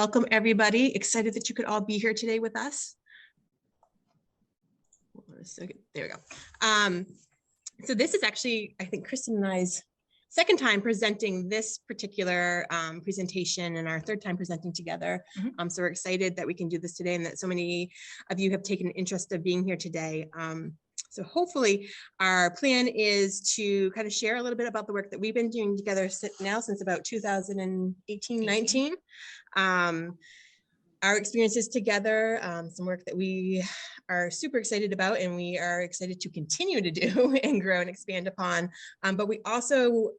welcome everybody. Excited that you could all be here today with us. There we go. So this is actually, I think, Kristen and I's second time presenting this particular presentation and our third time presenting together. So we're excited that we can do this today and that so many of you have taken an interest of being here today. So hopefully our plan is to kind of share a little bit about the work that we've been doing together now since about 2018-19. Our experiences together, some work that we are super excited about and we are excited to continue to do and grow and expand upon. But we also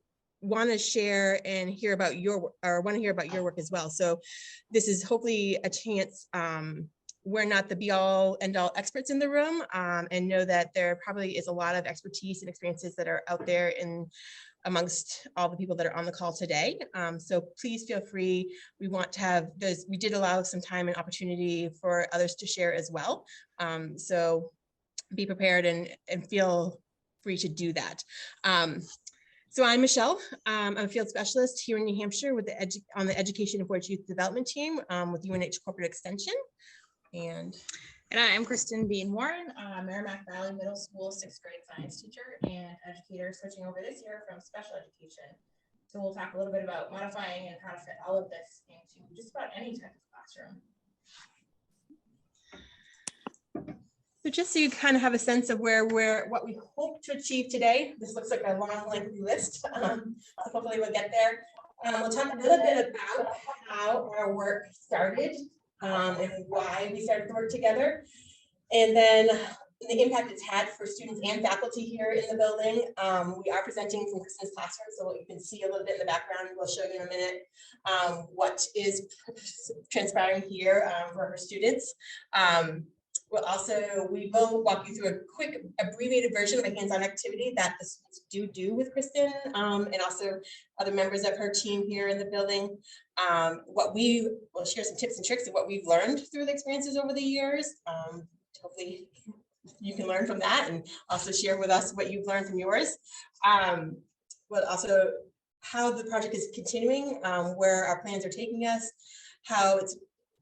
want to share and hear about your work as well. So this is hopefully a chance. We're not the be-all end-all experts in the room, and know that there probably is a lot of expertise and experiences that are out there in amongst all the people that are on the call today. So please feel free. We want to have those, we did allow some time and opportunity for others to share as well. So be prepared and feel free to do that. So I'm Michelle. I'm a field specialist here in New Hampshire with on the Education and Forge Youth Development team with UNH Corporate Extension. And I'm Kristen Bean Warren, Merrimack Valley Middle School 6th grade science teacher and educator, switching over this year from special education. So we'll talk a little bit about modifying and how to fit all of this into just about any type of classroom. So just so you kind of have a sense of what we hope to achieve today. This looks like a long, lengthy list. So hopefully we'll get there. We'll talk a little bit about how our work started. And why we started to work together, and then the impact it's had for students and faculty here in the building. We are presenting from Kristen's classroom, so what you can see a little bit in the background, we'll show you in a minute what is transpiring here for her students. We will walk you through a quick abbreviated version of a hands-on activity that the students do with Kristen and also other members of her team here in the building. We'll share some tips and tricks of what we've learned through the experiences over the years. Hopefully you can learn from that and also share with us what you've learned from yours. But also how the project is continuing, where our plans are taking us, how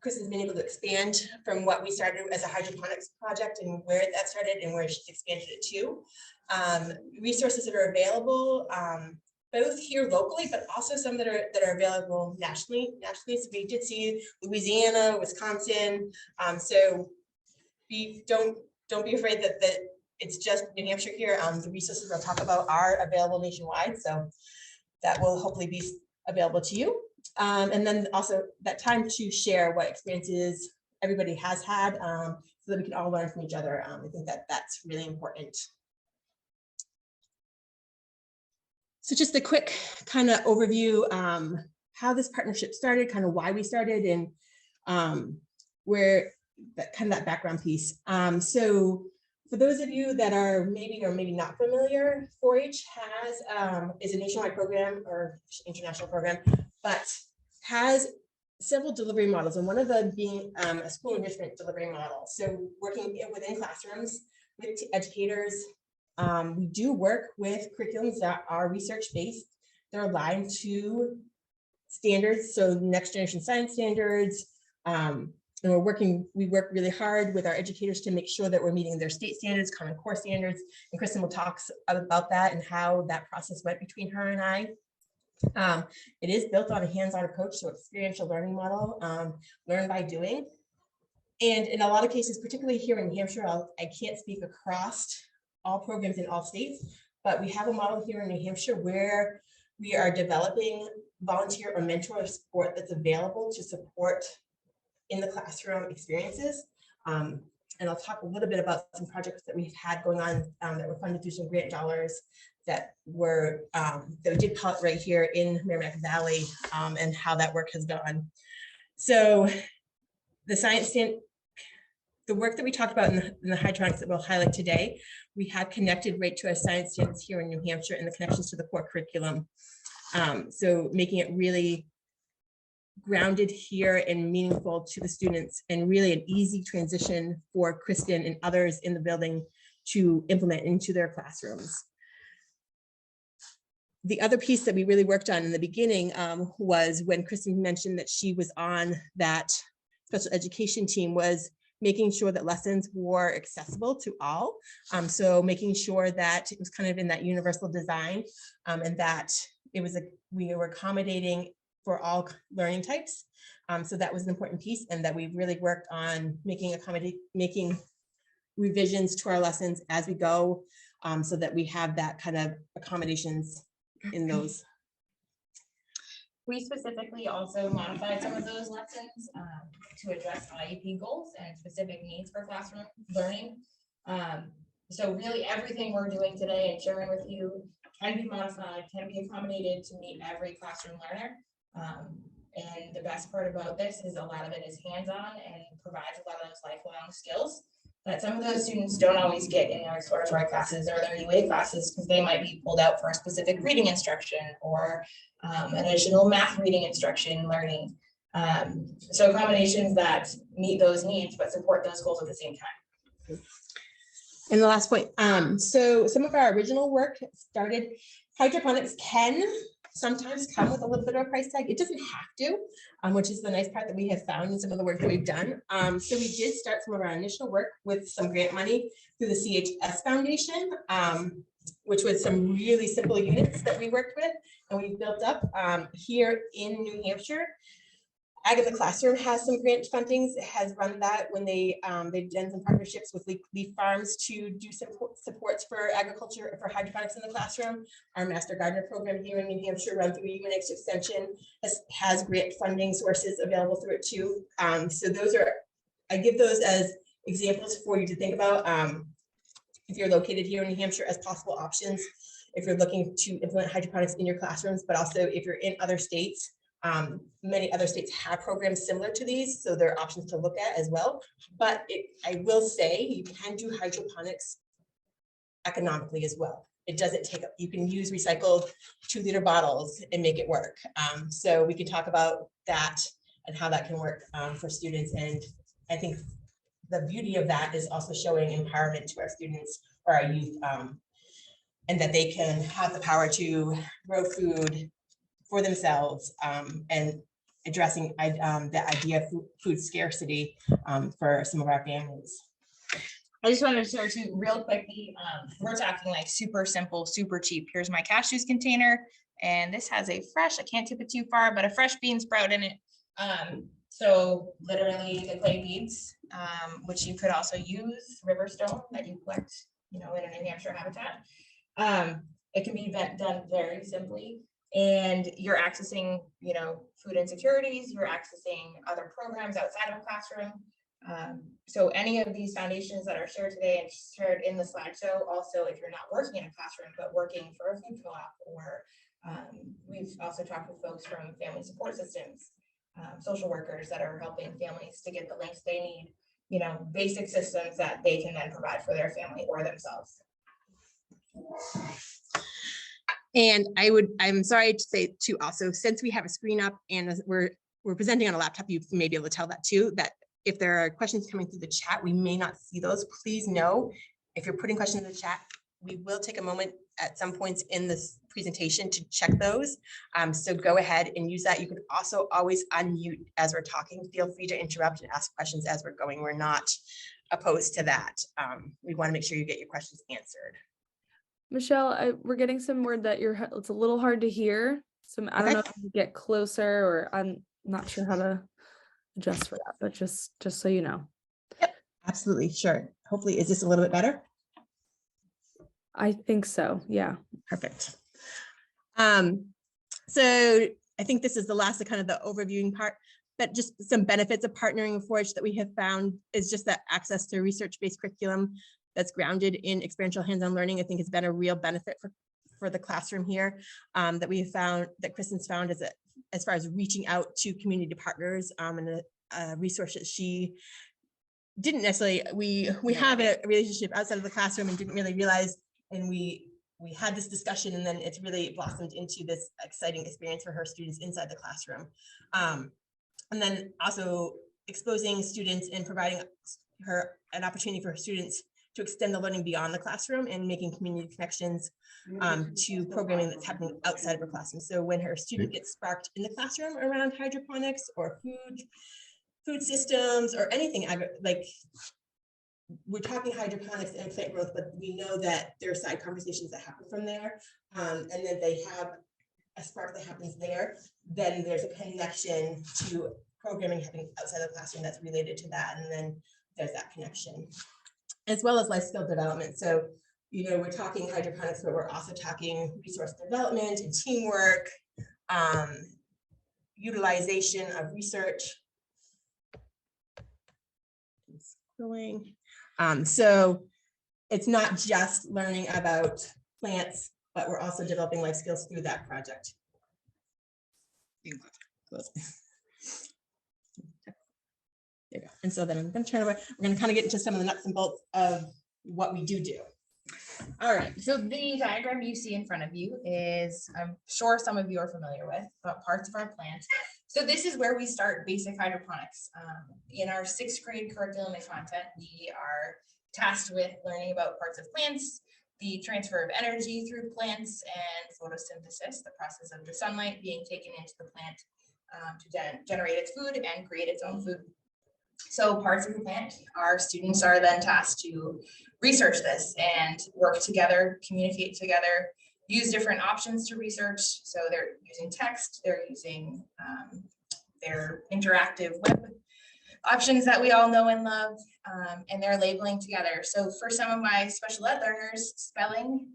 Kristen's been able to expand from what we started as a hydroponics project and where that started and where she's expanded it to. Resources that are available, both here locally, but also some that are available nationally. So we did see Louisiana, Wisconsin. So don't be afraid that it's just New Hampshire here. The resources we'll talk about are available nationwide. So that will hopefully be available to you. And then also that time to share what experiences everybody has had so that we can all learn from each other. I think that's really important. So just a quick kind of overview, how this partnership started, kind of why we started and where that background piece. So for those of you that are maybe or maybe not familiar, 4-H is a nationwide program or international program, but has several delivery models, and one of them being a school enrichment delivery model. So working within classrooms with educators, we do work with curriculums that are research-based. They're aligned to standards, so next generation science standards. And we work really hard with our educators to make sure that we're meeting their state standards, Common Core standards. And Kristen will talk about that and how that process went between her and I. It is built on a hands-on approach, so experiential learning model, learn by doing. And in a lot of cases, particularly here in New Hampshire, I can't speak across all programs in all states, but we have a model here in New Hampshire where we are developing volunteer or mentor support that's available to support in the classroom experiences. And I'll talk a little bit about some projects that we've had going on that were funded through some grant dollars that we did pilot right here in Merrimack Valley and how that work has gone. So the work that we talked about in the hydroponics that we'll highlight today, we have connected right to our science standards here in New Hampshire and the connections to the core curriculum. So making it really grounded here and meaningful to the students and really an easy transition for Kristen and others in the building to implement into their classrooms. The other piece that we really worked on in the beginning was when Kristen mentioned that she was on that special education team, was making sure that lessons were accessible to all. So making sure that it was kind of in that universal design, and that it was we were accommodating for all learning types. So that was an important piece, and that we really worked on making revisions to our lessons as we go, so that we have that kind of accommodations in those. We specifically also modified some of those lessons to address IEP goals and specific needs for classroom learning. So really everything we're doing today and sharing with you can be modified, can be accommodated to meet every classroom learner. And the best part about this is a lot of it is hands-on and provides a lot of those lifelong skills that some of those students don't always get in their exploratory classes or their UA classes, because they might be pulled out for a specific reading instruction or additional math reading instruction learning. So accommodations that meet those needs but support those goals at the same time. And the last point, so some of our original work started, hydroponics can sometimes come with a little bit of a price tag. It doesn't have to, which is the nice part that we have found in some of the work that we've done. So we did start some of our initial work with some grant money through the CHS Foundation, which was some really simple units that we worked with and we built up here in New Hampshire. Ag in the Classroom has some grant fundings. It has run that when they've done some partnerships with leaf farms to do supports for agriculture for hydroponics in the classroom. Our Master Gardener program here in New Hampshire, run through Unix Extension, has grant funding sources available through it too. So those are, I give those as examples for you to think about if you're located here in New Hampshire as possible options, if you're looking to implement hydroponics in your classrooms, but also if you're in other states. Many other states have programs similar to these, so there are options to look at as well. But I will say you can do hydroponics economically as well. It doesn't take up, you can use recycled 2-liter bottles and make it work. So we can talk about that and how that can work for students. And I think the beauty of that is also showing empowerment to our students or our youth, and that they can have the power to grow food for themselves, and addressing the idea of food scarcity for some of our families. I just wanted to share too real quickly, we're talking like super simple, super cheap. Here's my cashews container, and this has a fresh, I can't tip it too far, but a fresh bean sprout in it. So literally the clay beads, which you could also use river stone that you collect, in a New Hampshire habitat. It can be done very simply. And you're accessing, food insecurities, you're accessing other programs outside of a classroom. So any of these foundations that are shared today and shared in the slideshow, also if you're not working in a classroom, but working for a food co-op, or we've also talked with folks from family support systems, social workers that are helping families to get the links they need, basic systems that they can then provide for their family or themselves. And I'm sorry to say too, also, since we have a screen up and we're presenting on a laptop, you may be able to tell that too, that if there are questions coming through the chat, we may not see those. Please know if you're putting questions in the chat, we will take a moment at some points in this presentation to check those. So go ahead and use that. You can also always unmute as we're talking. Feel free to interrupt and ask questions as we're going. We're not opposed to that. We want to make sure you get your questions answered. Michelle, we're getting some word that it's a little hard to hear. So I don't know if you get closer, or I'm not sure how to adjust for that, but just so you know. Yep, absolutely, sure. Hopefully, is this a little bit better? I think so, yeah. Perfect. So I think this is the last of kind of the overviewing part, but just some benefits of partnering with 4-H that we have found is just that access to research-based curriculum that's grounded in experiential hands-on learning, I think has been a real benefit for the classroom here, that we have found, that Kristen's found as far as reaching out to community partners, and a resource that she didn't necessarily, we have a relationship outside of the classroom and didn't really realize, and we had this discussion, and then it's really blossomed into this exciting experience for her students inside the classroom. And then also exposing students and providing her an opportunity for students to to extend the learning beyond the classroom and making community connections to programming that's happening outside of her classroom. So when her student gets sparked in the classroom around hydroponics or food systems or anything, like we're talking hydroponics and plant growth, but we know that there are side conversations that happen from there. And then they have a spark that happens there. Then there's a connection to programming happening outside the classroom that's related to that. And then there's that connection, as well as life skill development. So, you know, we're talking hydroponics, but we're also talking resource development and teamwork, utilization of research. So it's not just learning about plants, but we're also developing life skills through that project. There you go. And so then I'm going to turn over. We're going to kind of get into some of the nuts and bolts of what we do. All right, so the diagram you see in front of you is, I'm sure some of you are familiar with, but parts of our plant. So this is where we start basic hydroponics. In our 6th grade curriculum and content, we are tasked with learning about parts of plants, the transfer of energy through plants, and photosynthesis, the process of the sunlight being taken into the plant to generate its food and create its own food. So parts of the plant, our students are then tasked to research this and work together, communicate together, use different options to research. So they're using text, they're using their interactive web options that we all know and love, and they're labeling together. So for some of my special ed learners, spelling,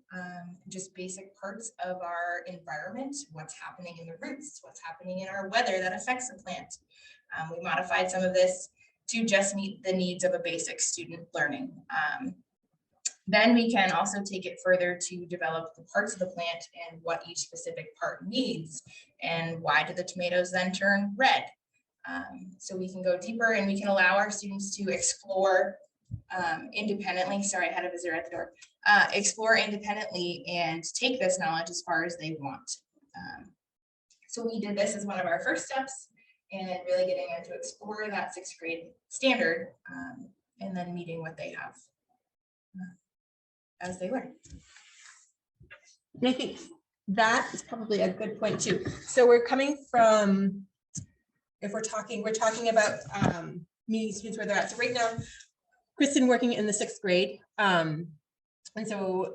just basic parts of our environment, what's happening in the roots, what's happening in our weather that affects the plant. We modified some of this to just meet the needs of a basic student learning. Then we can also take it further to develop the parts of the plant and what each specific part needs, and why do the tomatoes then turn red. So we can go deeper and we can allow our students to explore independently. Sorry, I had a visitor at the door. Explore independently and take this knowledge as far as they want. So we did this as one of our first steps, and really getting them to explore that 6th grade standard, and then meeting what they have as they learn. And I think that is probably a good point too. So we're coming from, if we're talking about meeting students where they're at. So right now, Kristen working in the 6th grade. And so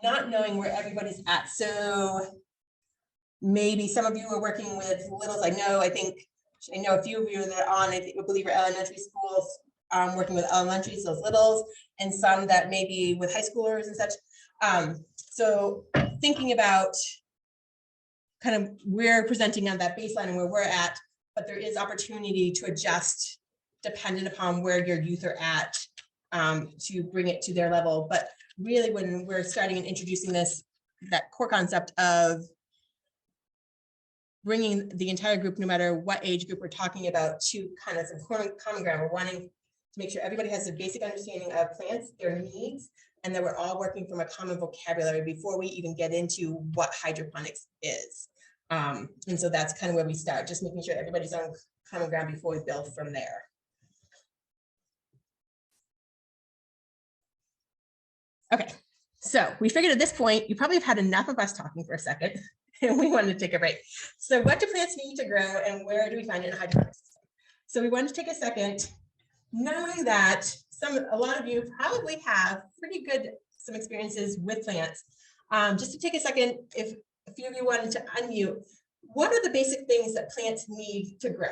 not knowing where everybody's at. So maybe some of you are working with littles. I know a few of you that are on, I believe are elementary schools, working with elementaries, those littles, and some that maybe with high schoolers and such. So thinking about kind of we're presenting on that baseline and where we're at, but there is opportunity to adjust dependent upon where your youth are at, to bring it to their level. But really when we're starting and introducing this, that core concept of bringing the entire group, no matter what age group we're talking about, to kind of some common ground. We're wanting to make sure everybody has a basic understanding of plants, their needs, and that we're all working from a common vocabulary before we even get into what hydroponics is. And so that's kind of where we start, just making sure everybody's on common ground before we build from there. Okay, so we figured at this point, you probably have had enough of us talking for a second, and we wanted to take a break. So what do plants need to grow, and where do we find it in a hydroponics system? So we wanted to take a second, knowing that a lot of you probably have some experiences with plants. Just to take a second, if a few of you wanted to unmute, what are the basic things that plants need to grow?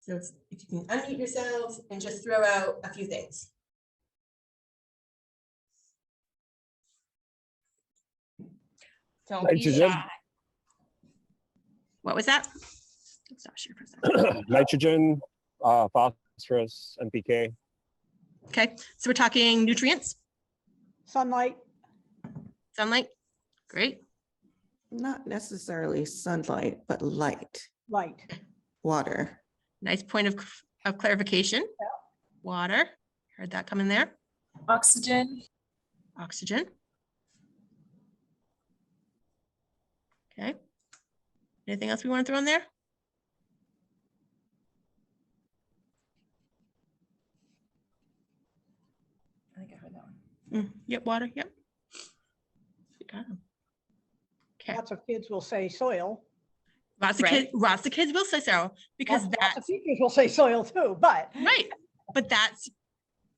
So if you can unmute yourselves and just throw out a few things. Don't be shy. What was that? Stop share for a second. Nitrogen, phosphorus, NPK. Okay, so we're talking nutrients. Sunlight. Sunlight, great. Not necessarily sunlight, but light. Light. Water. Nice point of clarification. Yeah. Water, heard that come in there. Oxygen. Oxygen. Okay. Anything else we want to throw in there? think I heard that one. Yep, water, yep. You got 'em. Okay, Lots of kids will say soil. lots of kids will say so, because Lots that's of teachers will say soil too, but right. But that's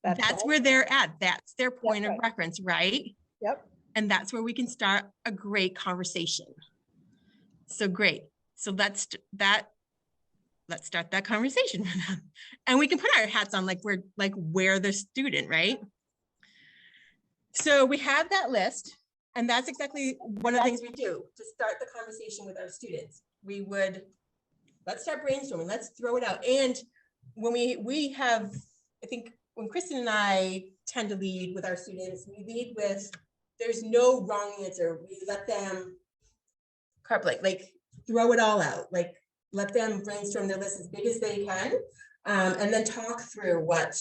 all. where they're at. That's their point of right. reference, right? Yep. And that's where we can start a great conversation. So great. So let's start that conversation with them. And we can put our hats on like we're the student, right? So we have that list, and that's exactly one of the things we do to start the conversation with our students. Let's start brainstorming, let's throw it out. And when we have, I think when Kristen and I tend to lead with our students, we lead with, there's no wrong answer. We let them like throw it all out, like let them brainstorm their list as big as they can, and then talk through what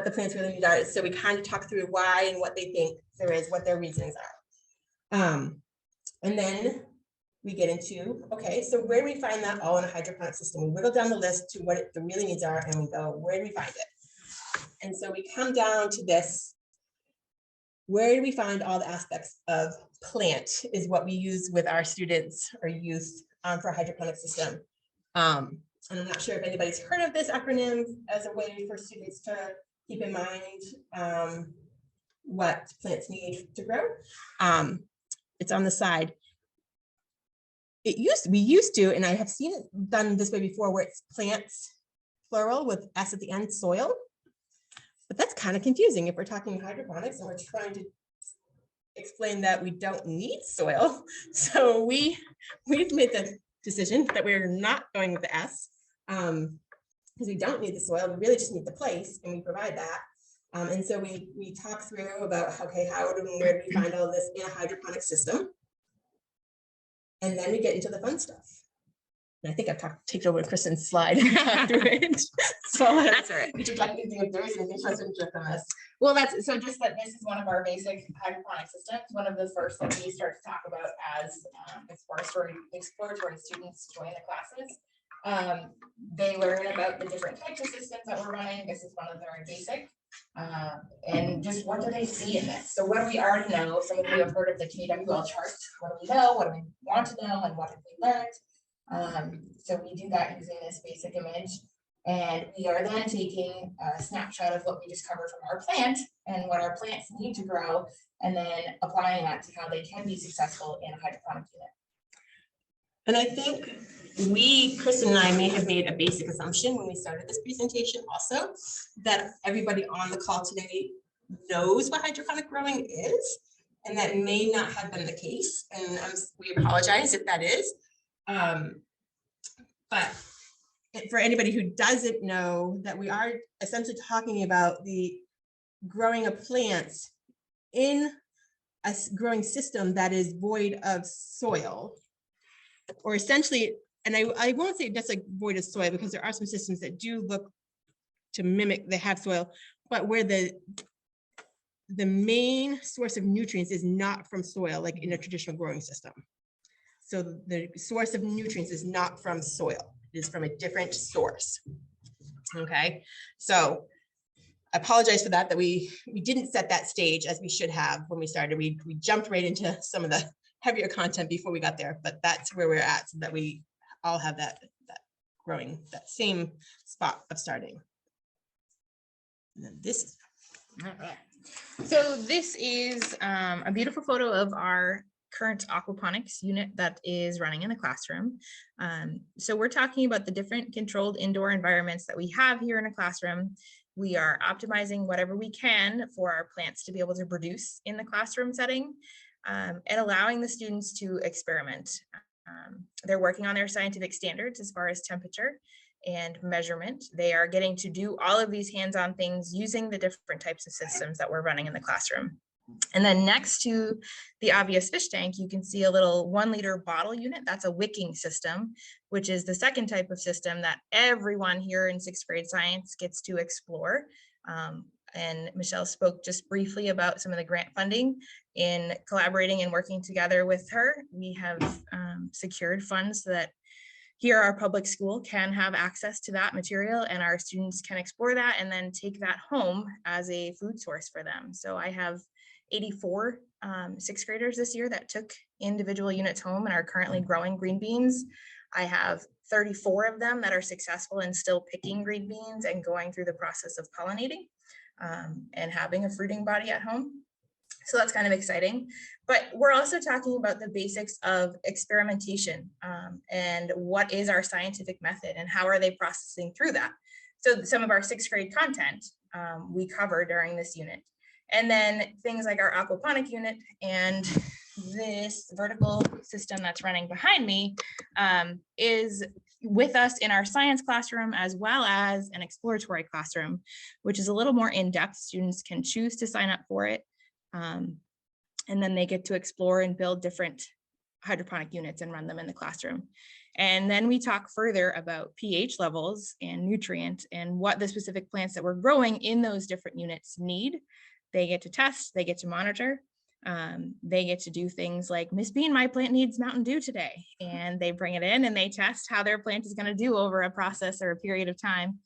the plans really need are. So we kind of talk through why and what they think there is, what their reasons are. And then we get into, okay, so where do we find that all in a hydroponic system? We whittle down the list to what the really needs are, and we go, where do we find it? And so we come down to this, where do we find all the aspects of plant is what we use with our students or youth for a hydroponic system. And I'm not sure if anybody's heard of this acronym as a way for students to keep in mind what plants need to grow. It's on the side. We used to, and I have seen it done this way before, where it's plants, plural with S at the end, soil. But that's kind of confusing if we're talking hydroponics and we're trying to explain that we don't need soil. So we've made the decision that we're not going with the S, because we don't need the soil. We really just need the place, and we provide that. And so we talk through about, okay, where do we find all this in a hydroponic system? And then we get into the fun stuff. And I think I've taken over Kristen's slide and talked through it. So That's all right. Would you like anything if there is anything else to interject on this? Well, that's so just that this is one of our basic hydroponic systems. One of the first that we start to talk about as exploratory students join the classes. They learn about the different types of systems that we're running. This is one of their basic. And just what do they see in this? So what do we already know? Some of you have heard of the KWL charts. What do we know? What do we want to know? And what have we learned? So we do that using this basic image. And we are then taking a snapshot of what we discovered from our plant and what our plants need to grow, and then applying that to how they can be successful in a hydroponic unit. And I think Kristen and I may have made a basic assumption when we started this presentation also, that everybody on the call today knows what hydroponic growing is, and that may not have been the case. And we apologize if that is. But for anybody who doesn't know, that we are essentially talking about the growing of plants in a growing system that is void of soil, or essentially, and I won't say that's like void of soil, because there are some systems that do look to mimic, they have soil, but where the main source of nutrients is not from soil, like in a traditional growing system. So the source of nutrients is not from soil, it is from a different source. Okay, so I apologize for that we didn't set that stage as we should have when we started. We jumped right into some of the heavier content before we got there, but that's where we're at, so that we all have that growing, that same spot of starting. And then this is All right. So this is a beautiful photo of our current aquaponics unit that is running in the classroom. So we're talking about the different controlled indoor environments that we have here in a classroom. We are optimizing whatever we can for our plants to be able to produce in the classroom setting, and allowing the students to experiment. They're working on their scientific standards as far as temperature and measurement. They are getting to do all of these hands-on things using the different types of systems that we're running in the classroom. And then next to the obvious fish tank, you can see a little 1 liter bottle unit. That's a wicking system, which is the second type of system that everyone here in 6th grade science gets to explore. And Michelle spoke just briefly about some of the grant funding. In collaborating and working together with her, we have secured funds so that here our public school can have access to that material, and our students can explore that and then take that home as a food source for them. So I have 84 sixth graders this year that took individual units home and are currently growing green beans. I have 34 of them that are successful in still picking green beans and going through the process of pollinating and having a fruiting body at home. So that's kind of exciting. But we're also talking about the basics of experimentation and what is our scientific method and how are they processing through that. So some of our sixth grade content we cover during this unit. And then things like our aquaponic unit and this vertical system that's running behind me is with us in our science classroom, as well as an exploratory classroom, which is a little more in-depth. Students can choose to sign up for it. And then they get to explore and build different hydroponic units and run them in the classroom. And then we talk further about pH levels and nutrient and what the specific plants that we're growing in those different units need. They get to test, they get to monitor, they get to do things like, Miss Bean, my plant needs Mountain Dew today. And they bring it in and they test how their plant is going to do over a process or a period of time.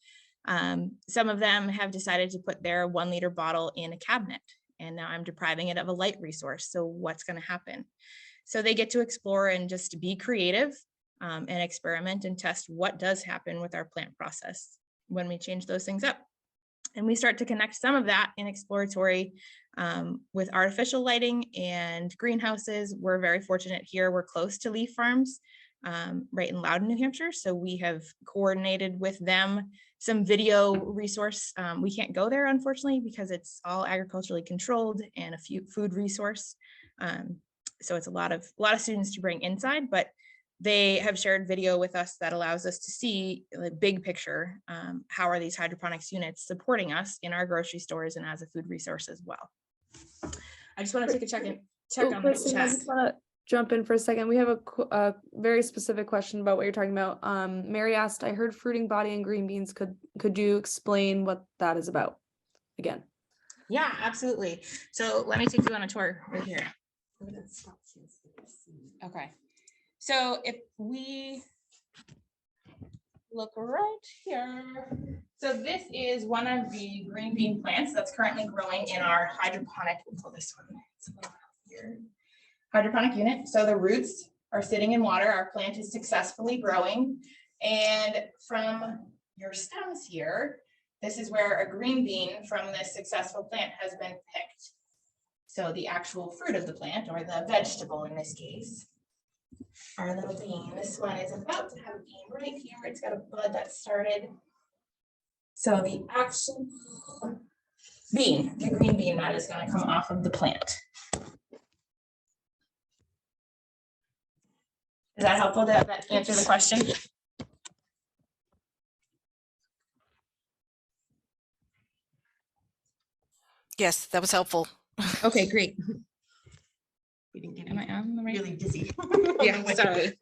Some of them have decided to put their 1 liter bottle in a cabinet, and now I'm depriving it of a light resource. So what's going to happen? So they get to explore and just be creative and experiment and test what does happen with our plant process when we change those things up. And we start to connect some of that in exploratory with artificial lighting and greenhouses. We're very fortunate here. We're close to leaf farms right in Loudon, New Hampshire. So we have coordinated with them some video resource. We can't go there, unfortunately, because it's all agriculturally controlled and a few food resource. So it's a lot of students to bring inside, but they have shared video with us that allows us to see the big picture. How are these hydroponics units supporting us in our grocery stores and as a food resource as well? I just want to take a check on the Kristen, I chat. just want to jump in for a second. We have a very specific question about what you're talking about. Mary asked, I heard fruiting body and green beans. Could you explain what that is about again? Yeah, absolutely. So let me take you on a tour right here. Okay. So if we look right here, so this is one of the green bean plants that's currently growing in our hydroponic, we'll pull this one, it's a little out here, hydroponic unit. So the roots are sitting in water. Our plant is successfully growing. And from your stems here, this is where a green bean from this successful plant has been picked. So the actual fruit of the plant, or the vegetable in this case, our little bean. This one is about to have a bean right here. It's got a bud that started. So the actual bean, the green bean, that is going to come off of the plant. Is that helpful to answer the question? Yes, that was helpful. Okay, great. Am I on the right? Really dizzy. Yeah, sorry.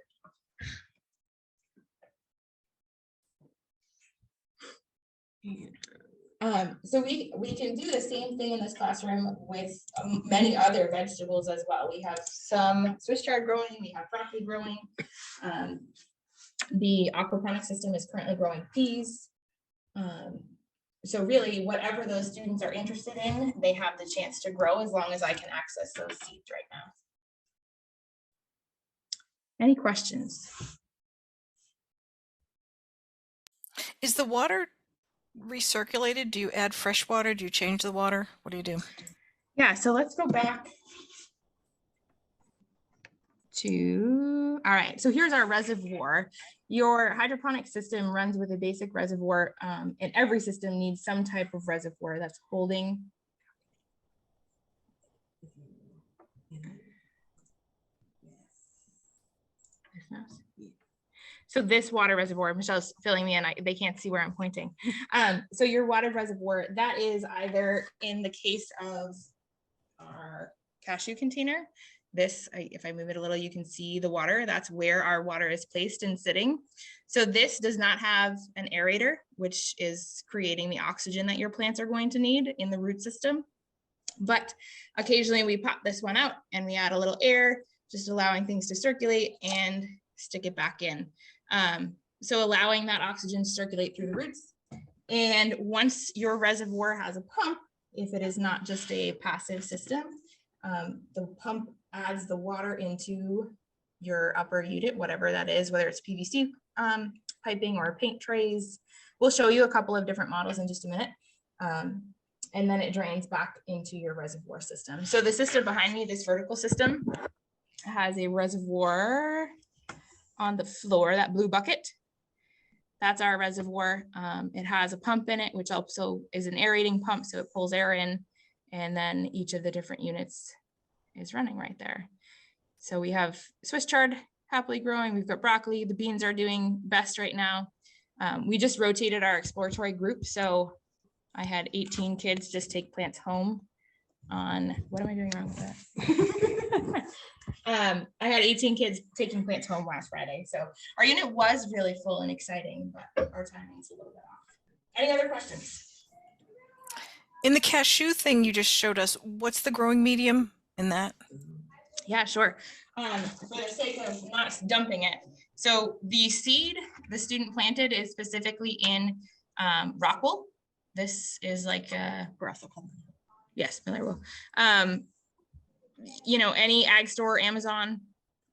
So we can do the same thing in this classroom with many other vegetables as well. We have some Swiss chard growing, we have broccoli growing. The aquaponic system is currently growing peas. So really, whatever those students are interested in, they have the chance to grow as long as I can access those seeds right now. Any questions? Is the water recirculated? Do you add fresh water? Do you change the water? What do you do? Yeah, so let's go back to, all right, so here's our reservoir. Your hydroponic system runs with a basic reservoir, and every system needs some type of reservoir that's holding. So this water reservoir, Michelle's filling me in, they can't see where I'm pointing. So your water reservoir, that is either in the case of our cashew container. This, if I move it a little, you can see the water. That's where our water is placed and sitting. So this does not have an aerator, which is creating the oxygen that your plants are going to need in the root system. But occasionally we pop this one out and we add a little air, just allowing things to circulate and stick it back in. So allowing that oxygen to circulate through the roots. And once your reservoir has a pump, if it is not just a passive system, the pump adds the water into your upper unit, whatever that is, whether it's PVC piping or paint trays. We'll show you a couple of different models in just a minute. And then it drains back into your reservoir system. So the system behind me, this vertical system, has a reservoir on the floor, that blue bucket. That's our reservoir. It has a pump in it, which also is an aerating pump, so it pulls air in, and then each of the different units is running right there. So we have Swiss chard happily growing. We've got broccoli. The beans are doing best right now. We just rotated our exploratory group. So I had 18 kids just take plants home on, what am I doing wrong with that? I had 18 kids taking plants home last Friday. So our unit was really full and exciting, but our timing's a little bit off. Any other questions? In the cashew thing you just showed us, what's the growing medium in that? Yeah, sure. For the sake of not dumping it. So the seed the student planted is specifically in rockwool. This is like a Bersaw. Yes, Miller wool. You know, any ag store, Amazon,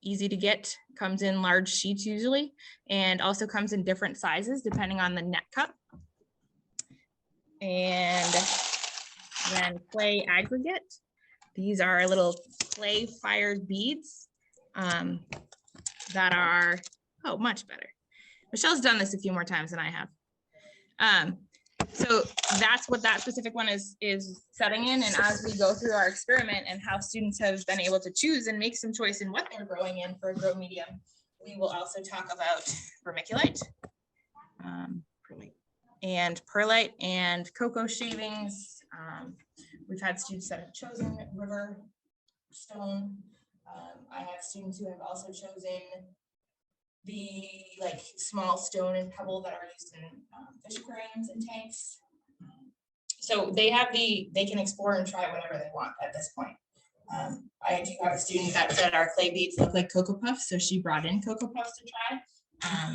easy to get, comes in large sheets usually, and also comes in different sizes depending on the net cup. And then clay aggregate. These are little clay fired beads that are, oh, much better. Michelle's done this a few more times than I have. So that's what that specific one is setting in. And as we go through our experiment and how students have been able to choose and make some choice in what they're growing in for a grow medium, we will also talk about vermiculite and perlite and cocoa shavings. We've had students that have chosen river stone. I have students who have also chosen the like small stone and pebble that are used in fish aquariums and tanks. So they have they can explore and try whatever they want at this point. I do have a student that said our clay beads look like Cocoa Puffs, so she brought in Cocoa Puffs to try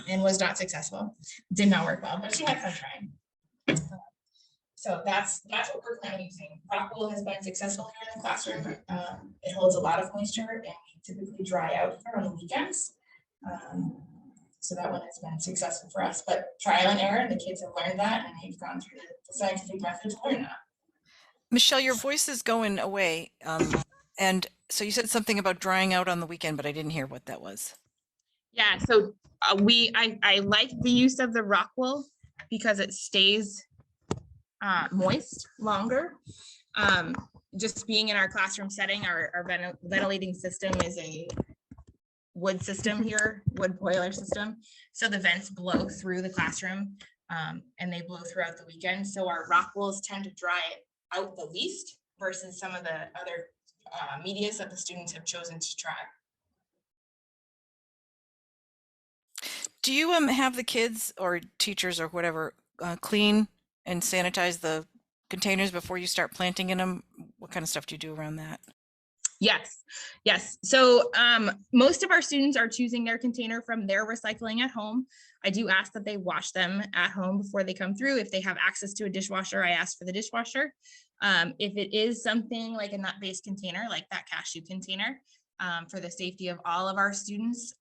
and was not successful. Did not work well, but she had fun trying. So that's what we're kind of using. Rockwool has been successful here in the classroom. It holds a lot of moisture and we typically dry out here on the weekends. So that one has been successful for us, but trial and error, and the kids have learned that and they've gone through the scientific method to learn that. Michelle, your voice is going away. And so you said something about drying out on the weekend, but I didn't hear what that was. Yeah, so I like the use of the rock wool because it stays moist longer. Just being in our classroom setting, our ventilating system is a wood system here, wood boiler system. So the vents blow through the classroom and they blow throughout the weekend. So our rock wools tend to dry out the least versus some of the other medias that the students have chosen to try. Do you have the kids or teachers or whatever clean and sanitize the containers before you start planting in them? What kind of stuff do you do around that? Yes. So most of our students are choosing their container from their recycling at home. I do ask that they wash them at home before they come through. If they have access to a dishwasher, I ask for the dishwasher. If it is something like a nut-based container, like that cashew container, for the safety of all of our students,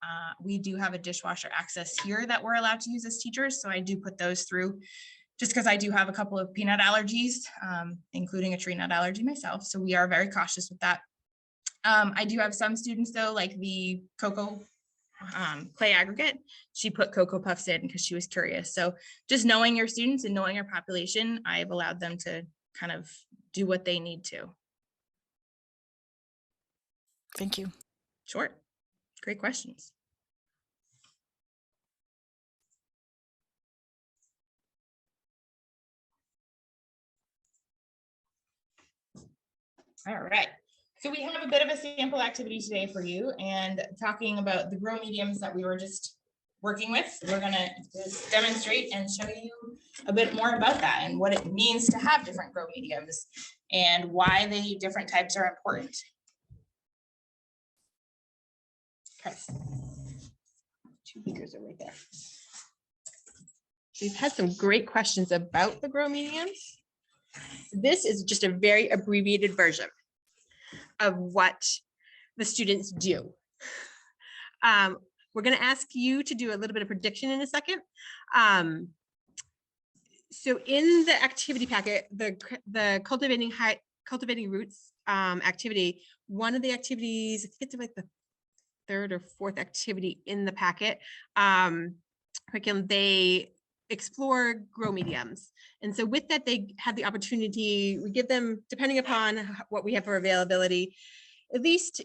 we do have a dishwasher access here that we're allowed to use as teachers. So I do put those through just because I do have a couple of peanut allergies, including a tree nut allergy myself. So we are very cautious with that. I do have some students though, like the cocoa clay aggregate, she put Cocoa Puffs in because she was curious. So just knowing your students and knowing your population, I've allowed them to kind of do what they need to. Thank you. Sure. Great questions. All right. So we have a bit of a sample activity today for you and talking about the grow mediums that we were just working with. We're going to just demonstrate and show you a bit more about that and what it means to have different grow mediums and why the different types are important. Okay. 2 beakers are right there. We've had some great questions about the grow mediums. This is just a very abbreviated version of what the students do. We're going to ask you to do a little bit of prediction in a second. So in the activity packet, the cultivating roots activity, one of the activities, I think it's like the 3rd or 4th activity in the packet, curriculum, they explore grow mediums. And so with that, they have the opportunity, we give them, depending upon what we have for availability, at least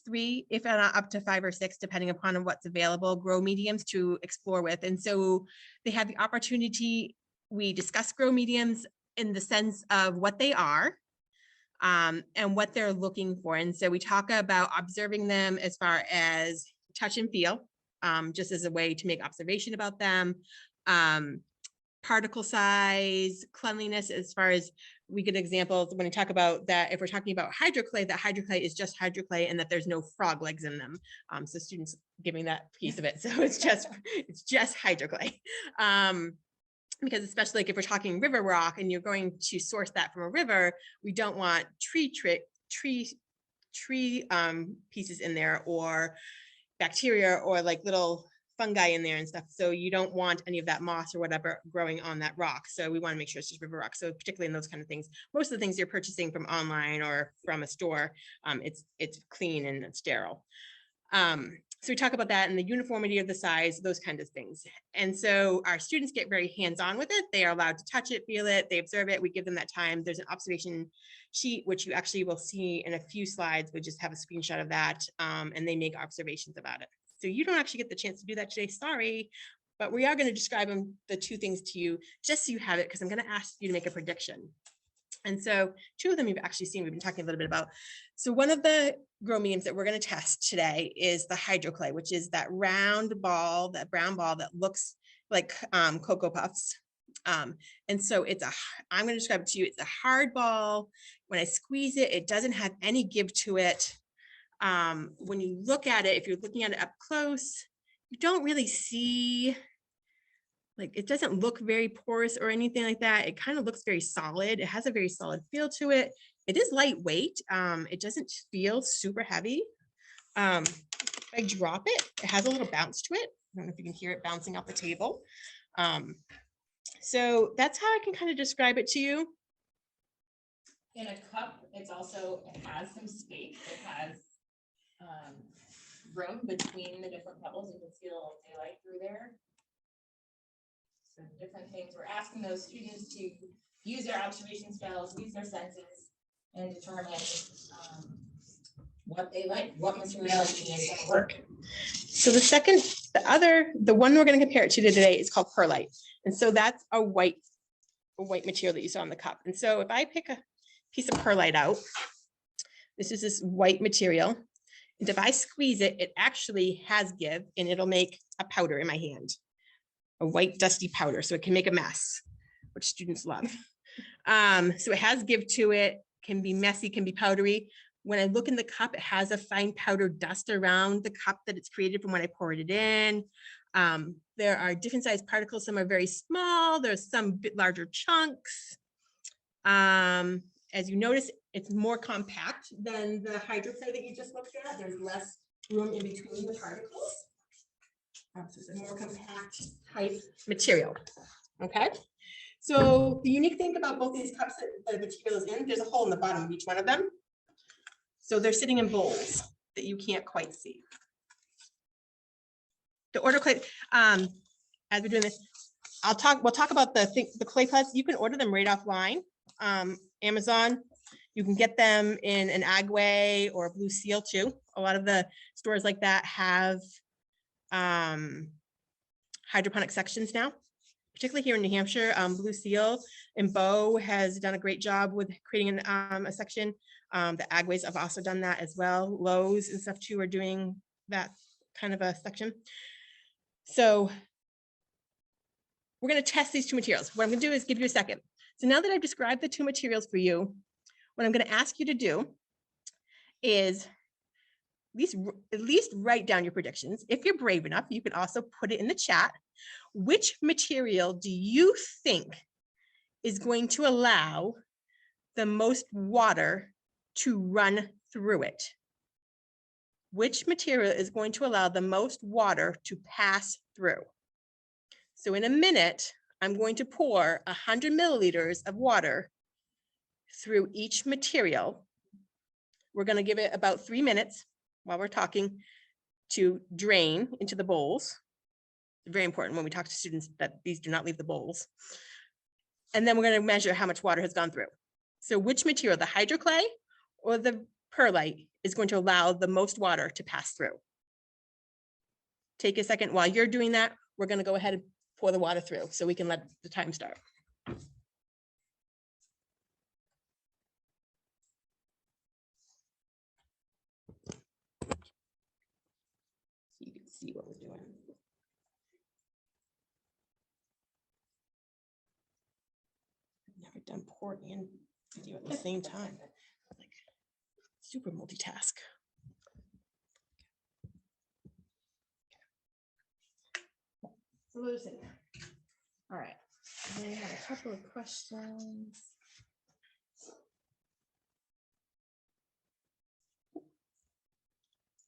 3, if not up to 5 or 6, depending upon what's available, grow mediums to explore with. And so they have the opportunity, we discuss grow mediums in the sense of what they are and what they're looking for. And so we talk about observing them as far as touch and feel, just as a way to make observation about them. Particle size, cleanliness, as far as we get examples when we talk about that, if we're talking about hydroclay, that hydroclay is just hydroclay and that there's no frog legs in them. So students giving that piece of it. So it's just hydroclay. Because especially like if we're talking river rock and you're going to source that from a river, we don't want tree pieces in there or bacteria or like little fungi in there and stuff. So you don't want any of that moss or whatever growing on that rock. So we want to make sure it's just river rock. So particularly in those kind of things, most of the things you're purchasing from online or from a store, it's clean and it's sterile. So we talk about that and the uniformity of the size, those kinds of things. And so our students get very hands-on with it. They are allowed to touch it, feel it, they observe it. We give them that time. There's an observation sheet, which you actually will see in a few slides. We just have a screenshot of that and they make observations about it. So you don't actually get the chance to do that today, sorry, but we are going to describe the 2 things to you just so you have it, because I'm going to ask you to make a prediction. And so 2 of them you've actually seen, we've been talking a little bit about. So one of the grow mediums that we're going to test today is the hydroclay, which is that round ball, that brown ball that looks like Cocoa Puffs. And so I'm going to describe it to you. It's a hard ball. When I squeeze it, it doesn't have any give to it. When you look at it, if you're looking at it up close, you don't really see, like, it doesn't look very porous or anything like that. It kind of looks very solid. It has a very solid feel to it. It is lightweight. It doesn't feel super heavy. If I drop it, it has a little bounce to it. I don't know if you can hear it bouncing off the table. So that's how I can kind of describe it to you. In a cup, it has some space. It has room between the different pebbles. You can see a little daylight through there. So different things. We're asking those students to use their observation skills, use their senses, and determine what they like, what materiality is going to work. So the one we're going to compare it to today is called perlite. And so that's a white material that you saw in the cup. And so if I pick a piece of perlite out, this is this white material. And if I squeeze it, it actually has give and it'll make a powder in my hand, a white dusty powder. So it can make a mess, which students love. So it has give to it, can be messy, can be powdery. When I look in the cup, it has a fine powder dust around the cup that it's created from when I poured it in. There are different sized particles. Some are very small. There's some bit larger chunks. As you notice, it's more compact than the hydroclay that you just looked at. There's less room in between the particles. So it's a more compact type material. Okay. So the unique thing about both these cups that the material is in, there's a hole in the bottom of each one of them. So they're sitting in bowls that you can't quite see. The order clay, as we're doing this, we'll talk about the clay pots. You can order them right offline. Amazon, you can get them in an Agway or Blue Seal too. A lot of the stores like that have hydroponic sections now, particularly here in New Hampshire. Blue Seal and Bo has done a great job with creating a section. The Agways have also done that as well. Lowe's and stuff too are doing that kind of a section. So we're going to test these 2 materials. What I'm going to do is give you a second. So now that I've described the 2 materials for you, what I'm going to ask you to do is at least write down your predictions. If you're brave enough, you can also put it in the chat. Which material do you think is going to allow the most water to run through it? Which material is going to allow the most water to pass through? So in a minute, I'm going to pour 100 milliliters of water through each material. We're going to give it about 3 minutes while we're talking to drain into the bowls. Very important when we talk to students that these do not leave the bowls. And then we're going to measure how much water has gone through. So which material, the hydroclay or the perlite, is going to allow the most water to pass through? Take a second. While you're doing that, we're going to go ahead and pour the water through so we can let the time start. You can see what we're doing. I've never done pour and video at the same time. Like super multitask. So listen. All right. And then I have a couple of questions.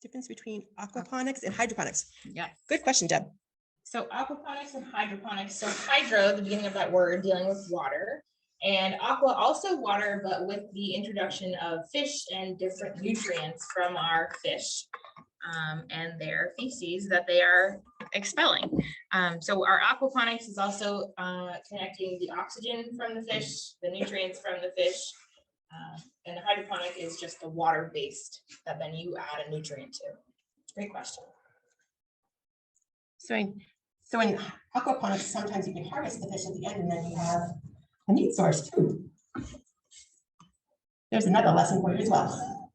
Difference between aquaponics and hydroponics. Yeah. Good question, Deb. So aquaponics and hydroponics. So hydro, the beginning of that word, dealing with water, and aqua, also water, but with the introduction of fish and different nutrients from our fish and their feces that they are expelling. So our aquaponics is also connecting the oxygen from the fish, the nutrients from the fish, and the hydroponic is just the water-based that then you add a nutrient to. Great question. So in aquaponics, sometimes you can harvest the fish at the end and then you have a meat source too. There's another lesson for you as well.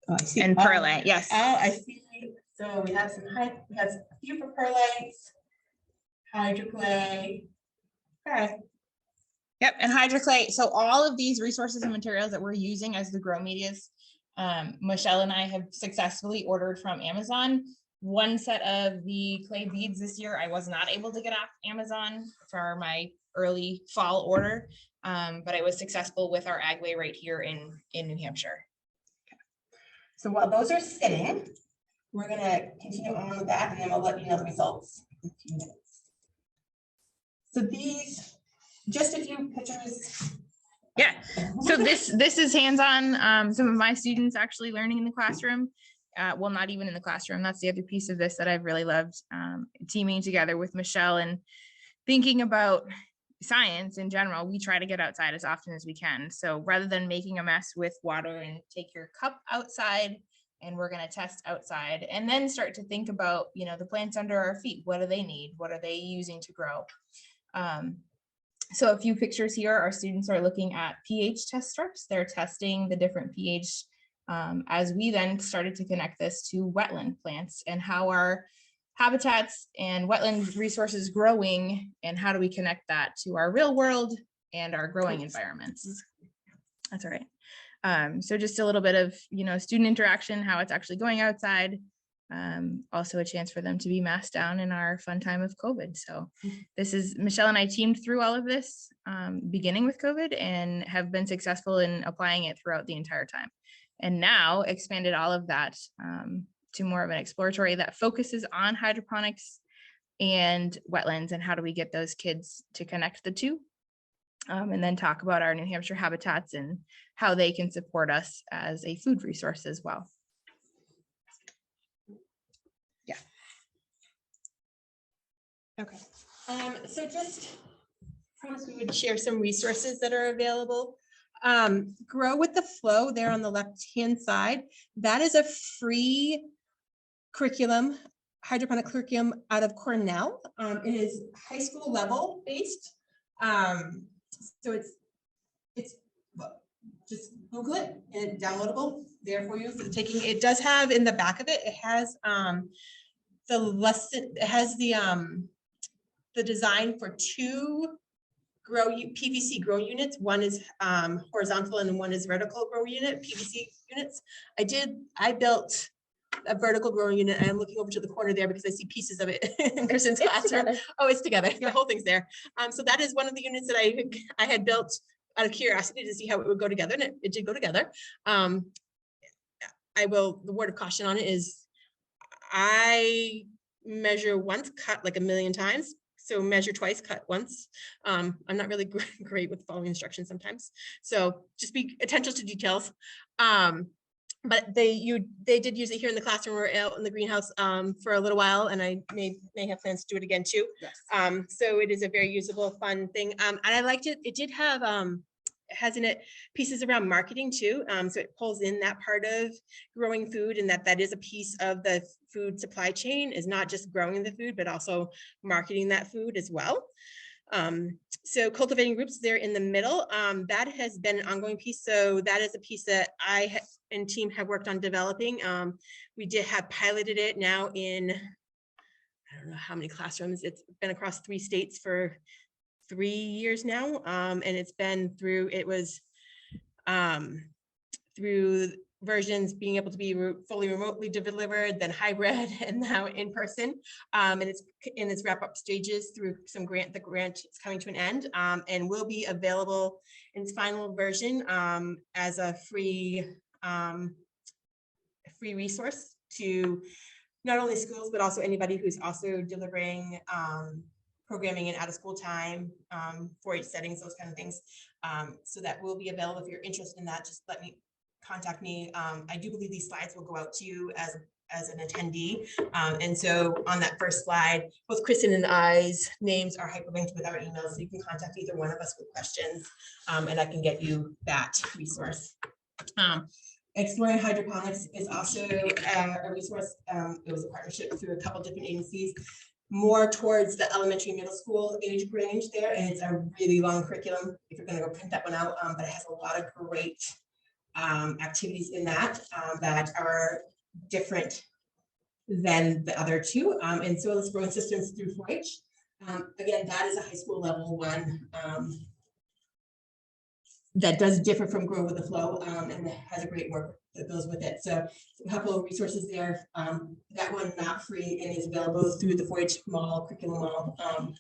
Oh, I see. And perlite, yes. Oh, I see. So we have a few for perlites, hydroclay. Okay. Yep, and hydroclay. So all of these resources and materials that we're using as the grow medias, Michelle and I have successfully ordered from Amazon. One set of the clay beads this year, I was not able to get off Amazon for my early fall order, but I was successful with our Agway right here in New Hampshire. Okay. So while those are sitting, we're gonna continue on with that and then we'll let you know the results in a few minutes. So these, just a few pictures. Yeah, so this is hands-on. Some of my students actually learning in the classroom. Well, not even in the classroom. That's the other piece of this that I've really loved, teaming together with Michelle and thinking about science in general. We try to get outside as often as we can. So rather than making a mess with water, and take your cup outside and we're going to test outside and then start to think about, you know, the plants under our feet. What do they need? What are they using to grow? So a few pictures here, our students are looking at pH test strips. They're testing the different pH as we then started to connect this to wetland plants and how our habitats and wetland resources growing and how do we connect that to our real world and our growing environments. That's all right. So just a little bit of, you know, student interaction, how it's actually going outside. Also a chance for them to be masked down in our fun time of COVID. So this is Michelle and I teamed through all of this beginning with COVID and have been successful in applying it throughout the entire time. And now expanded all of that to more of an exploratory that focuses on hydroponics and wetlands and how do we get those kids to connect the two. And then talk about our New Hampshire habitats and how they can support us as a food resource as well. Yeah. Okay. So just promise we would share some resources that are available. Grow with the Flow there on the left-hand side. That is a free curriculum, hydroponic curriculum out of Cornell. It is high school level based. So it's just Google it and downloadable there for you for taking. It does have in the back of it, it has the lesson, it has the design for 2 PVC grow units. One is horizontal and one is vertical grow unit, PVC units. I built a vertical grow unit. I'm looking over to the corner there because I see pieces of it in Kristen's classroom. together. Oh, it's together. The whole thing's there. So that is one of the units that I had built out of curiosity to see how it would go together, and it did go together. The word of caution on it is I measure once, cut like a million times. So measure twice, cut once. I'm not really great with following instructions sometimes. So just be attention to details. But they did use it here in the classroom or out in the greenhouse for a little while, and I may have plans to do it again too. Yes. So it is a very usable, fun thing. And I liked it. It did have it has in it pieces around marketing too. So it pulls in that part of growing food, and that is a piece of the food supply chain, is not just growing the food, but also marketing that food as well. So cultivating groups there in the middle, that has been an ongoing piece. So that is a piece that I and team have worked on developing. We have piloted it now in, I don't know how many classrooms. It's been across 3 states for 3 years now. And it's been through, through versions being able to be fully remotely delivered, then hybrid, and now in person. And it's in its wrap up stages through some grant. The grant is coming to an end and will be available in its final version as a free resource to not only schools, but also anybody who's also delivering programming in out of school time, 4-H settings, those kind of things. So that will be available. If you're interested in that, just contact me. I do believe these slides will go out to you as an attendee. And so on that first slide, both Kristen and I's names are hyperlinked with our emails, so you can contact either one of us with questions, and I can get you that resource. Exploring Hydroponics is also a resource. It was a partnership through a couple different agencies, more towards the elementary middle school age range there, and it's a really long curriculum if you're going to go print that one out, but it has a lot of great activities in that that are different than the other two. And so it's growing systems through 4-H. Again, that is a high school level one that does differ from Grow with the Flow and has a great work that goes with it. So a couple of resources there. That one not free and is available through the 4-H model, curriculum model.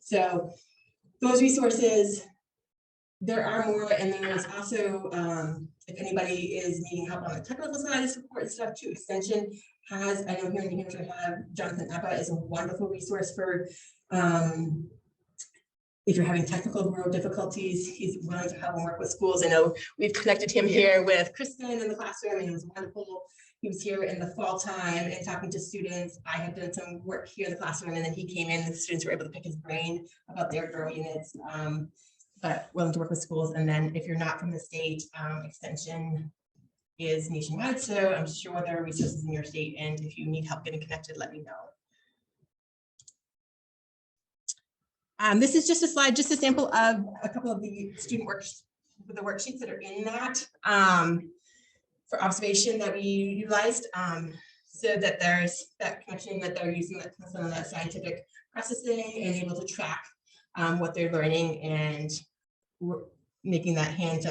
So those resources, there are more, and there's also, if anybody is needing help on the technical side of support and stuff too, Extension has, I know here in New Hampshire have, Jonathan Eppa is a wonderful resource for, if you're having technical rural difficulties, he's willing to help and work with schools. I know we've connected him here with Kristen in the classroom, and it was wonderful. He was here in the fall time and talking to students. I had done some work here in the classroom, and then he came in, the students were able to pick his brain about their grow units. But willing to work with schools. And then if you're not from the state, Extension is nationwide. So I'm sure there are resources in your state. And if you need help getting connected, let me know. This is just a slide, just a sample of a couple of the student the worksheets that are in that for observation that we utilized. So that there's that connection that they're using some of that scientific processing and able to track what they're learning and making that hand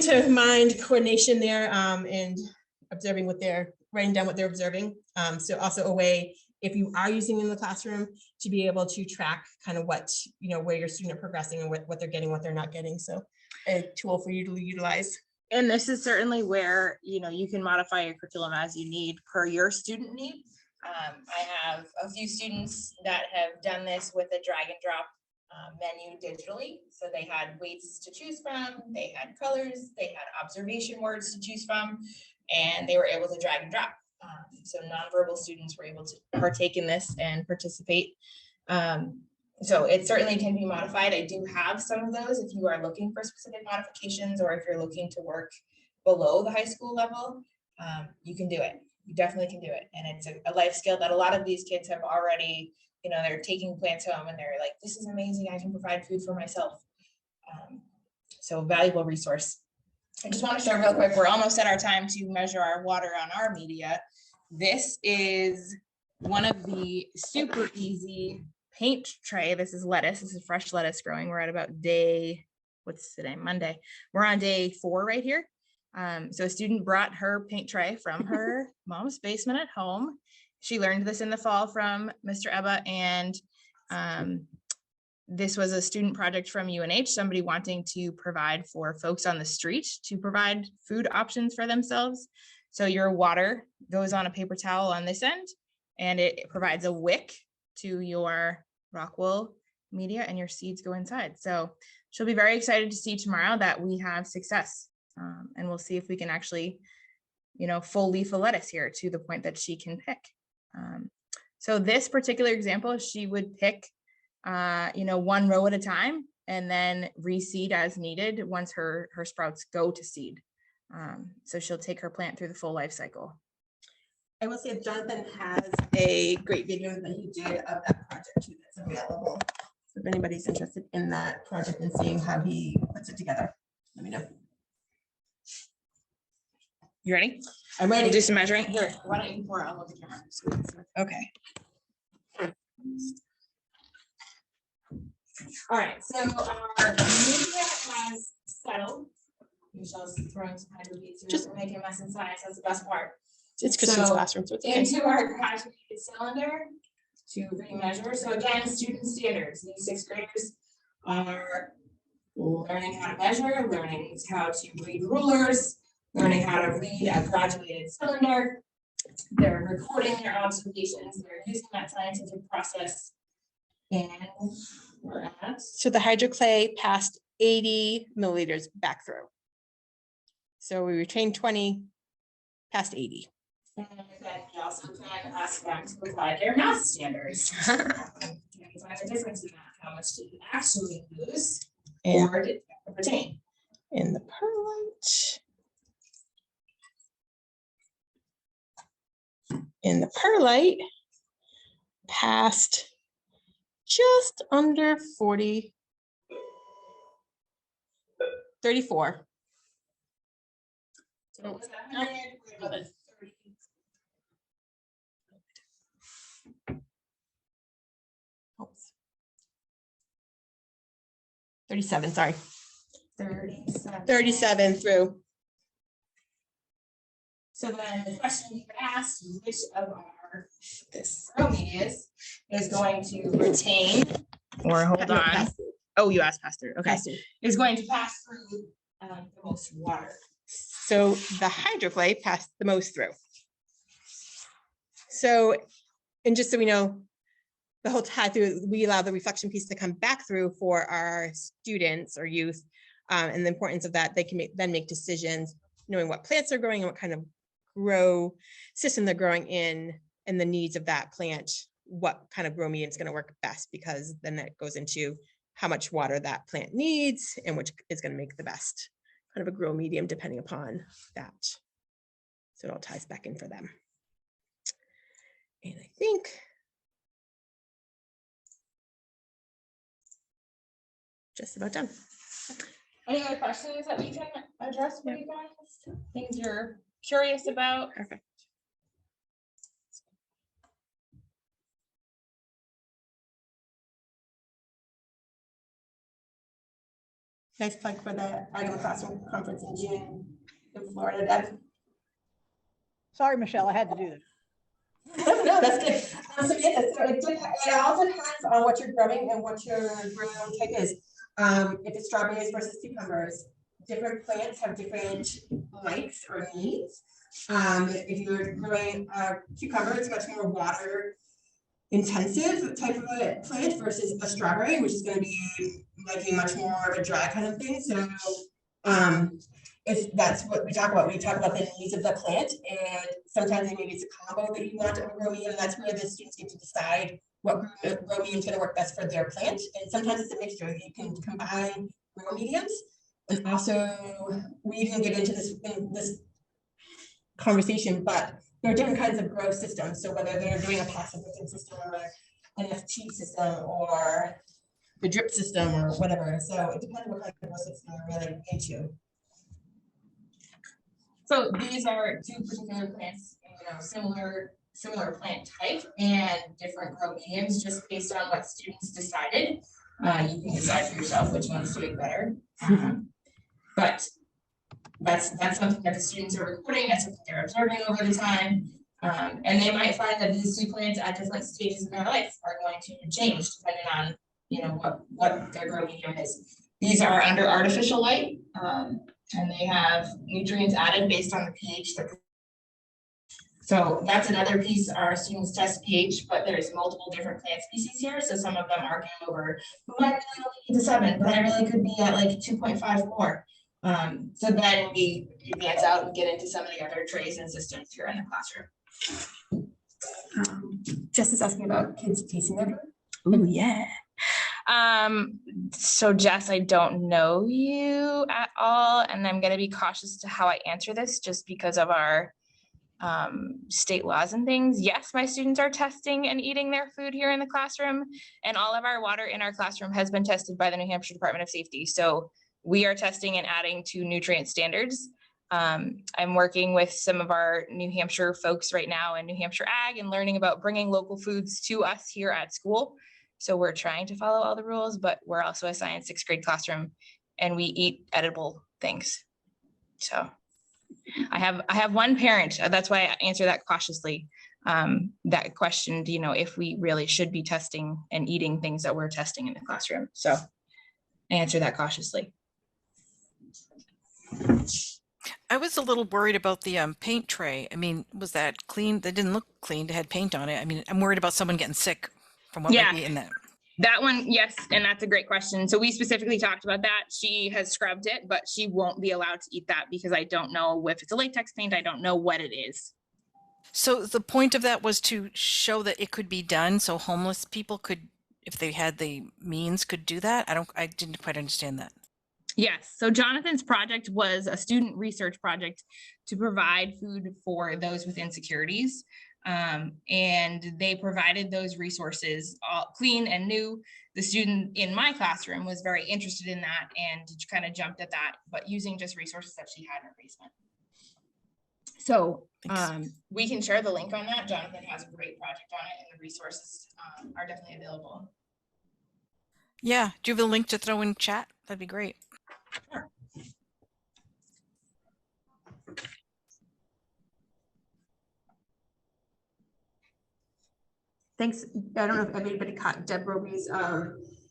to mind coordination there and observing writing down what they're observing. So also a way, if you are using in the classroom, to be able to track kind of what, where your student are progressing and what they're getting, what they're not getting. So a tool for you to utilize. And this is certainly where, you can modify your curriculum as you need per your student need. I have a few students that have done this with a drag and drop menu digitally. So they had weights to choose from, they had colors, they had observation words to choose from, and they were able to drag and drop. So nonverbal students were able to partake in this and participate. So it certainly can be modified. I do have some of those if you are looking for specific modifications, or if you're looking to work below the high school level, you can do it. You definitely can do it. And it's a life skill that a lot of these kids have already, they're taking plants home and they're like, this is amazing. I can provide food for myself. So valuable resource. I just want to share real quick. We're almost at our time to measure our water on our media. This is one of the super easy paint tray. This is lettuce. This is fresh lettuce growing. We're at about day, what's today? Monday. We're on day 4 right here. So a student brought her paint tray from her mom's basement at home. She learned this in the fall from Mr. Ebba, and this was a student project from UNH, somebody wanting to provide for folks on the street to provide food options for themselves. So your water goes on a paper towel on this end, and it provides a wick to your rock wool media, and your seeds go inside. So she'll be very excited to see tomorrow that we have success. And we'll see if we can actually, full leaf of lettuce here to the point that she can pick. So this particular example, she would pick, 1 row at a time and then reseed as needed once her sprouts go to seed. So she'll take her plant through the full life cycle. I will say that Jonathan has a great video that he did of that project too that's available. So if anybody's interested in that project and seeing how he puts it together, let me know. You ready? I'm ready. We'll do some measuring. Here, why don't you pour out of the camera? Okay. All right, so our media has settled. Michelle's throwing some hydroponics. Just making a mess in science. That's the best part. It's Kristen's classroom, so it's okay. Into our graduated cylinder to remeasure. So again, student standards. These 6th graders are learning how to measure, learning how to read rulers, learning how to read a graduated cylinder. They're recording their observations. They're using that scientific process. And we're at. So the hydroclay passed 80 milliliters back through. So we retained 20, past 80. And then we also can ask them to apply their math standards. Can you find the difference in that? How much did you actually lose or did you retain? In the perlite. Passed just under 40, 34. So it was 100, we're about 30. Oops. 37, sorry. 37 through. So then the question you asked, which of our grow medias is going to retain or hold No, on? pass through. Oh, you asked pass through. Okay. Pass through. Is going to pass through the most water. So the hydroclay passed the most through. So, and just so we know, the whole time through, we allow the reflection piece to come back through for our students or youth, and the importance of that. They can then make decisions knowing what plants are growing and what kind of grow system they're growing in and the needs of that plant, what kind of grow medium is going to work best, because then that goes into how much water that plant needs and which is going to make the best kind of a grow medium depending upon that. So it all ties back in for them. And I think just about done. Any other questions that we can address for you guys? Things you're curious about? Perfect. Nice plug for the Agile Classroom Conference in June in Florida, Deb. Sorry, Michelle, I had to do that. No, that's good. So yeah, so it all depends on what you're growing and what your grow type is. If it's strawberries versus cucumbers, different plants have different likes or needs. If you're growing a cucumber, it's much more water intensive type of a plant versus a strawberry, which is going to be liking much more of a dry kind of thing. So if that's what we talk about the needs of the plant, and sometimes maybe it's a combo that you want of a grow medium, and that's where the students get to decide what grow medium is going to work best for their plant. And sometimes it's a mixture. You can combine grow mediums, and also we even get into this in this conversation, but there are different kinds of grow systems. So whether they're doing a passive drip system or an FT system or the drip system or whatever. So it depends what kind of grow system you're really into. So these are two particular plants, similar similar plant type and different grow mediums just based on what students decided. You can decide for yourself which one's doing better. But that's something that the students are recording, that's something they're observing over the time. And they might find that these two plants at different stages in their life are going to change depending on, you know, what their grow medium is. These are under artificial light, and they have nutrients added based on the pH. So that's another piece. Our students test pH, but there's multiple different plant species here. So some of them are going over, I really only need to 7, but I really could be at like 2.5 more. So then we advance out and get into some of the other trays and systems here in the classroom. Jess is asking about kids tasting their food. Oh yeah. So Jess, I don't know you at all, and I'm gonna be cautious to how I answer this just because of our state laws and things. Yes, my students are testing and eating their food here in the classroom, and all of our water in our classroom has been tested by the New Hampshire Department of Safety. So we are testing and adding to nutrient standards. I'm working with some of our New Hampshire folks right now in New Hampshire Ag and learning about bringing local foods to us here at school. So we're trying to follow all the rules, but we're also a science 6th grade classroom and we eat edible things. So I have one parent, that's why I answer that cautiously, that questioned, you know, if we really should be testing and eating things that we're testing in the classroom. So I answer that cautiously. I was a little worried about the paint tray. I mean, was that clean? That didn't look clean. It had paint on it. I mean, I'm worried about someone getting sick from what might be in that. That one, yes, and that's a great question. So we specifically talked about that. She has scrubbed it, but she won't be allowed to eat that because I don't know if it's a latex paint. I don't know what it is. So the point of that was to show that it could be done, so homeless people could, if they had the means, could do that. I didn't quite understand that. Yes. So Jonathan's project was a student research project to provide food for those with insecurities. And they provided those resources all clean and new. The student in my classroom was very interested in that and kind of jumped at that, but using just resources that she had in her basement. So we can share the link on that. Jonathan has a great project on it and the resources are definitely available. Yeah. Do you have a link to throw in chat? That'd be great. Sure. Thanks. I don't know if everybody caught Deb Roby's.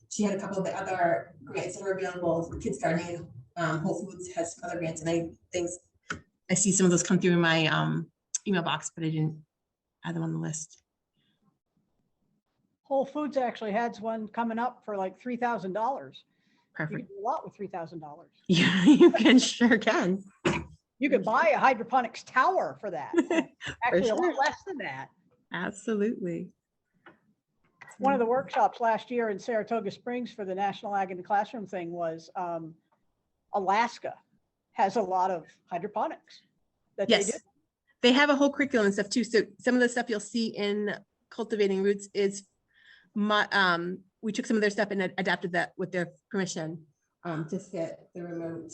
She had a couple of the other grants that are available for Kids Gardening. Whole Foods has some other grants, and I see some of those come through in my email box, but I didn't add them on the list. Whole Foods actually has one coming up for like $3,000. You Perfect. can do a lot with $3,000. Yeah, you can sure can. You could buy a hydroponics tower for that. Actually, a sure. lot less than that. Absolutely. One of the workshops last year in Saratoga Springs for the National Ag in the Classroom thing was Alaska has a lot of hydroponics that they do. Yes, they have a whole curriculum and stuff too. So some of the stuff you'll see in Cultivating Roots is we took some of their stuff and adapted that with their permission to fit the remote,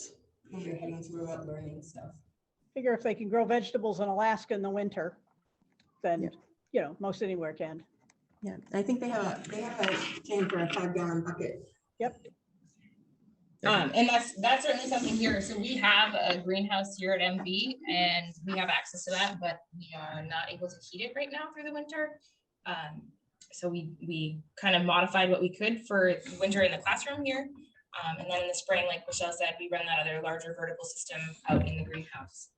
when you're heading to remote learning stuff. Figure if they can grow vegetables in Alaska in the winter, then Yeah. you know, most anywhere can. Yeah, I think they have a can for a 5-gallon bucket. Yep. And that's certainly something here. So we have a greenhouse here at MV and we have access to that, but we are not able to heat it right now through the winter. So we kind of modified what we could for winter in the classroom here. And then in the spring, like Michelle said, we run that other larger vertical system out in the greenhouse.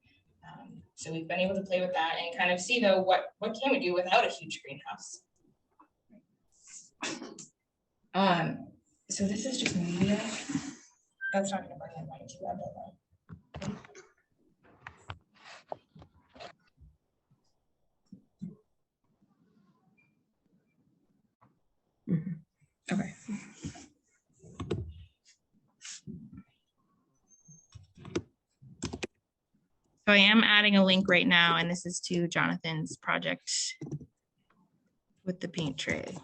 So we've been able to play with that and kind of see though, what can we do without a huge greenhouse? So this is just media. That's not gonna bring in my web, Okay. So I am adding a link right now, and this is to Jonathan's project with the paint tray.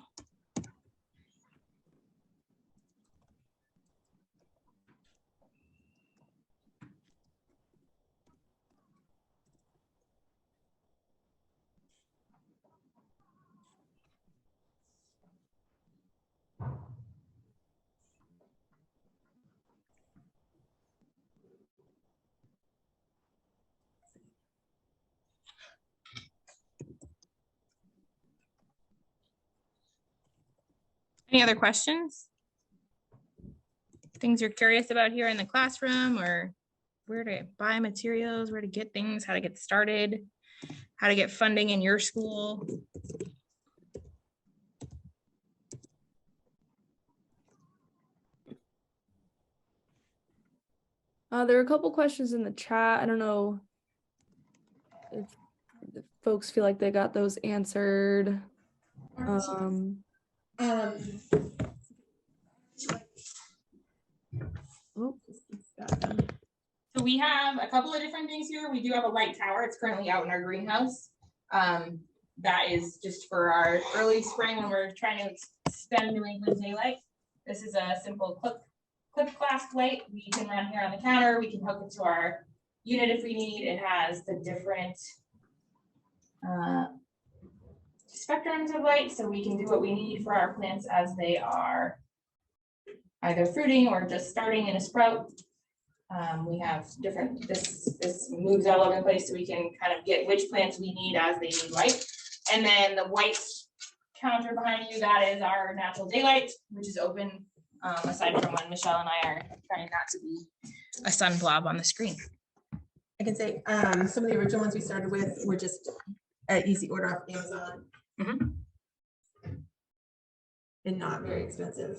Any other questions? Things you're curious about here in the classroom, or where to buy materials, where to get things, how to get started, how to get funding in your school? There are a couple questions in the chat. I don't know if folks feel like they got those answered. Oh, So we have a couple of different things here. We do have a light tower. It's currently out in our greenhouse. That is just for our early spring when we're trying to extend New England daylight. This is a simple clip clasp light. We can run here on the counter. We can hook it to our unit if we need. It has the different spectrums of light, so we can do what we need for our plants as they are either fruiting or just starting in a sprout. We have different, this moves all over the place, so we can kind of get which plants we need as they need light. And then the white counter behind you, that is our natural daylight, which is open, aside from when Michelle and I are trying not to be a sun blob on the screen. I can say some of the original ones we started with were just an easy order off Amazon. And not very expensive.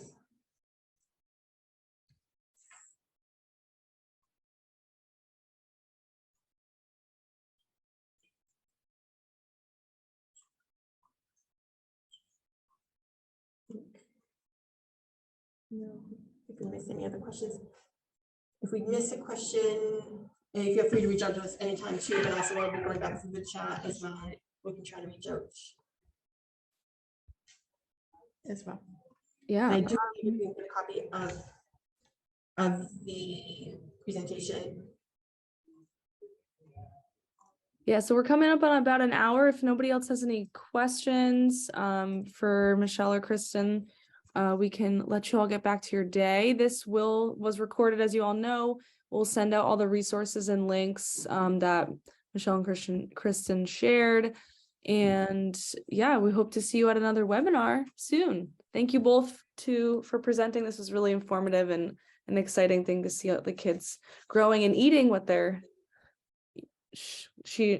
No, if we miss any other questions. If we miss a question, feel free to reach out to us anytime too, but also we'll be going back through the chat as well. We can try to reach out as well. yeah. I do need to get a copy of the presentation. Yeah, so we're coming up on about an hour. If nobody else has any questions for Michelle or Kristen, we can let you all get back to your day. This was recorded, as you all know. We'll send out all the resources and links that Michelle and Kristen shared. And yeah, we hope to see you at another webinar soon. Thank you both for presenting. This was really informative and an exciting thing to see how the kids growing and eating what they're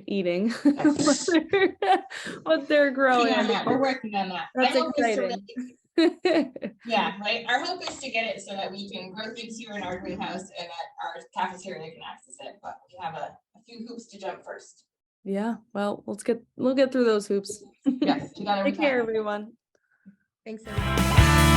eating what they're growing. We're working on that. That's exciting. Yeah, right. Our hope is to get it so that we can grow things here in our greenhouse and that our cafeteria can access it. But we have a few hoops to jump first. Yeah, well, we'll get through those hoops. Yes, together. Take care, everyone. Thanks, everyone.